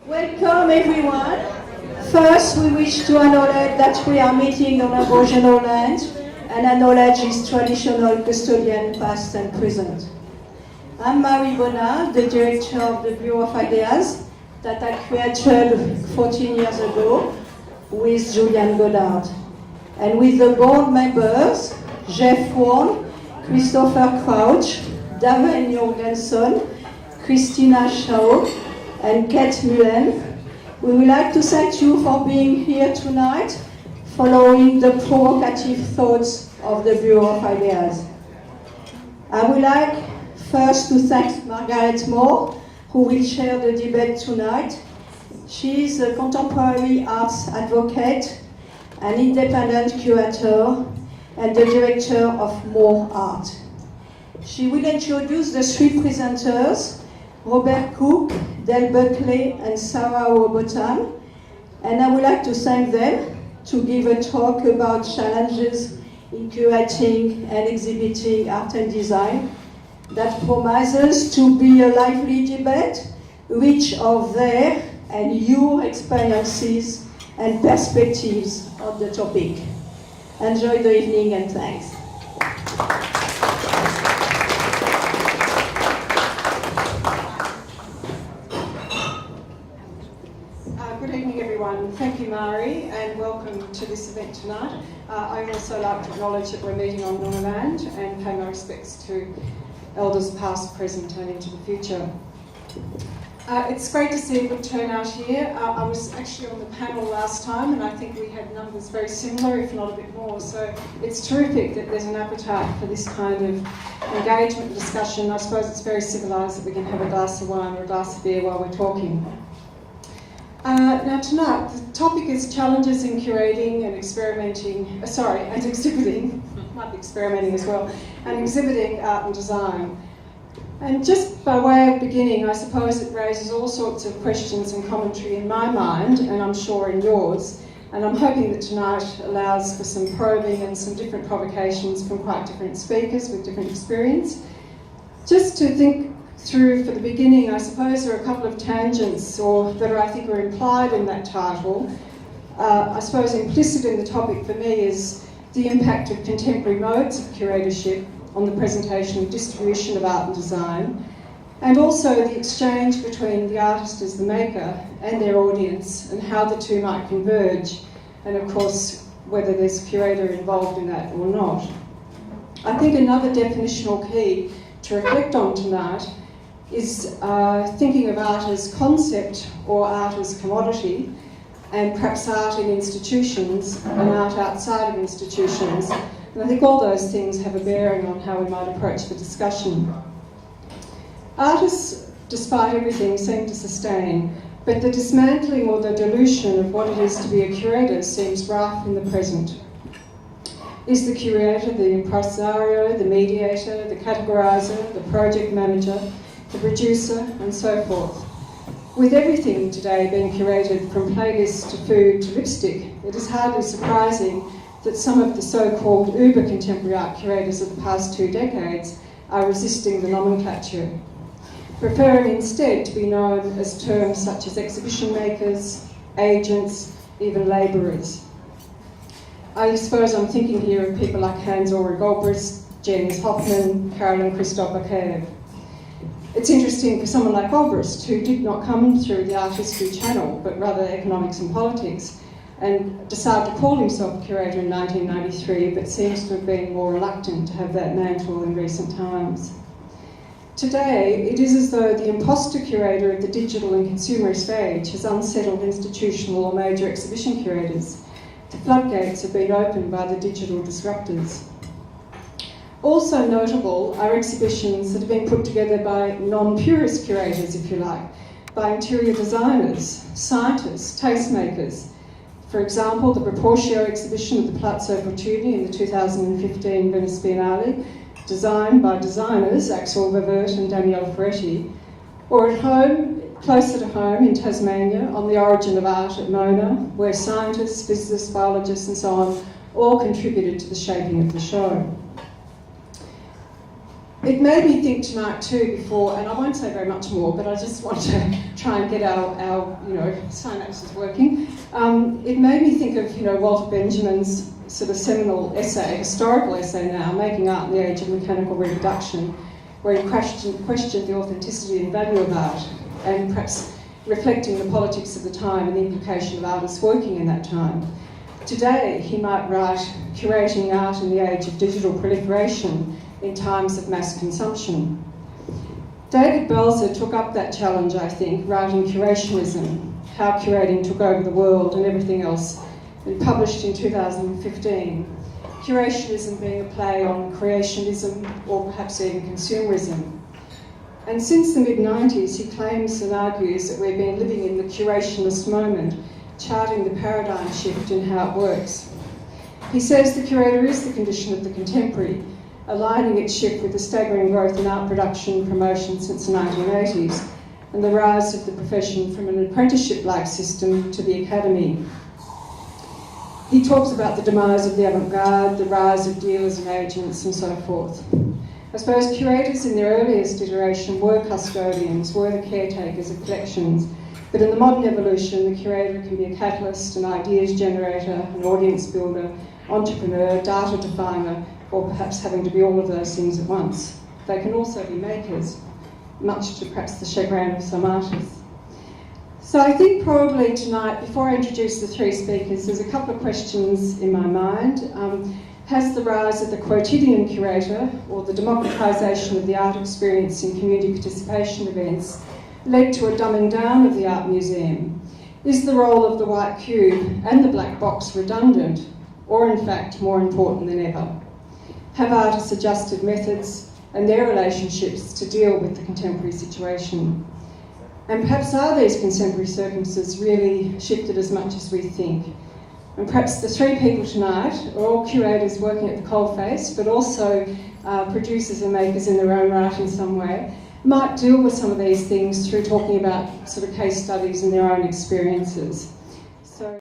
Welcome everyone. First, we wish to acknowledge that we are meeting on Aboriginal land and acknowledge its traditional custodian past and present. I'm Marie Bonnard, the director of the Bureau of Ideas that I created 14 years ago with Julian Goddard. And with the board members, Jeff Warren, Christopher Crouch, Daven Jorgensen, Christina Shaw, and Kate Mullen, we would like to thank you for being here tonight, following the provocative thoughts of the Bureau of Ideas. I would like first to thank Margaret Moore, who will chair the debate tonight. She is a contemporary arts advocate, an independent curator, and the director of More Art. She will introduce the three presenters, Robert Cook, Del Buckley, and Sarah Robotan, and I would like to thank them to give a talk about challenges in curating and exhibiting art and design that promises to be a lively debate, rich of their and your experiences and perspectives on the topic. Enjoy the evening and thanks. Good evening, everyone. Thank you, Mari, and welcome to this event tonight. I'd also like to acknowledge that we're meeting on Noongar land and pay my respects to elders past, present and into the future. It's great to see a good turnout here. I was actually on the panel last time and I think we had numbers very similar, if not a bit more. So it's terrific that there's an appetite for this kind of engagement and discussion. I suppose it's very civilised that we can have a glass of wine or a glass of beer while we're talking. Now tonight, the topic is challenges in curating and experimenting, and exhibiting, might be experimenting as well, and exhibiting art and design. And just by way of beginning, I suppose it raises all sorts of questions and commentary in my mind, and I'm sure in yours, and I'm hoping that tonight allows for some probing and some different provocations from quite different speakers with different experience. Just to think through for the beginning, I suppose there are a couple of tangents that I think are implied in that title. I suppose implicit in the topic for me is the impact of contemporary modes of curatorship on the presentation and distribution of art and design, and also the exchange between the artist as the maker and their audience and how the two might converge, and of course whether there's a curator involved in that or not. I think another definitional key to reflect on tonight is thinking of art as concept or art as commodity, and perhaps art in institutions and art outside of institutions. And I think all those things have a bearing on how we might approach the discussion. Artists, despite everything, seem to sustain, but the dismantling or the dilution of what it is to be a curator seems rife in the present. Is the curator the impresario, the mediator, the categoriser, the project manager, the producer, and so forth? With everything today being curated from playlists to food to lipstick, it is hardly surprising that some of the so-called uber contemporary art curators of the past 2 decades are resisting the nomenclature, preferring instead to be known as terms such as exhibition makers, agents, even labourers. I suppose I'm thinking here of people like Hans-Ulrich Obrist, Jens Hoffmann, Carolyn Christopher-Kev. It's interesting for someone like Obrist, who did not come through the art history channel, but rather economics and politics, and decided to call himself a curator in 1993, but seems to have been more reluctant to have that mantle in recent times. Today, it is as though the imposter curator of the digital and consumerist age has unsettled institutional or major exhibition curators. The floodgates have been opened by the digital disruptors. Also notable are exhibitions that have been put together by non-purist curators, if you like, by interior designers, scientists, tastemakers. For example, the Proportio exhibition at the Palazzo Fortuny in the 2015 Venice Biennale, designed by designers Axel Verwert and Daniele Ferretti, or at home, closer to home in Tasmania, on the origin of art at Mona, where scientists, physicists, biologists and so on all contributed to the shaping of the show. It made me think tonight too before, and I won't say very much more, but I just want to try and get our synapses working. It made me think of, Walter Benjamin's sort of seminal essay, historical essay now, Making Art in the Age of Mechanical Reproduction, where he questioned the authenticity and value of art, and perhaps reflecting the politics of the time and the implication of artists working in that time. Today, he might write, curating art in the age of digital proliferation in times of mass consumption. David Belzer took up that challenge, I think, writing Curationism, How Curating Took Over the World and Everything Else, and published in 2015. Curationism being a play on creationism or perhaps even consumerism. And since the mid-90s, he claims and argues that we've been living in the curationist moment, charting the paradigm shift in how it works. He says the curator is the condition of the contemporary, aligning its shift with the staggering growth in art production and promotion since the 1980s, and the rise of the profession from an apprenticeship-like system to the academy. He talks about the demise of the avant-garde, the rise of dealers and agents, and so forth. I suppose curators in their earliest iteration were custodians, were the caretakers of collections, but in the modern evolution, the curator can be a catalyst, an ideas generator, an audience builder, entrepreneur, data definer, or perhaps having to be all of those things at once. They can also be makers, much to perhaps the chagrin of some artists. So I think probably tonight, before I introduce the three speakers, there's a couple of questions in my mind. Has the rise of the quotidian curator, or the democratisation of the art experience in community participation events, led to a dumbing down of the art museum? Is the role of the white cube and the black box redundant, or in fact more important than ever? Have artists adjusted methods and their relationships to deal with the contemporary situation? And perhaps are these contemporary circumstances really shifted as much as we think? And perhaps the three people tonight are all curators working at the coalface, but also producers and makers in their own right in some way, might deal with some of these things through talking about sort of case studies and their own experiences.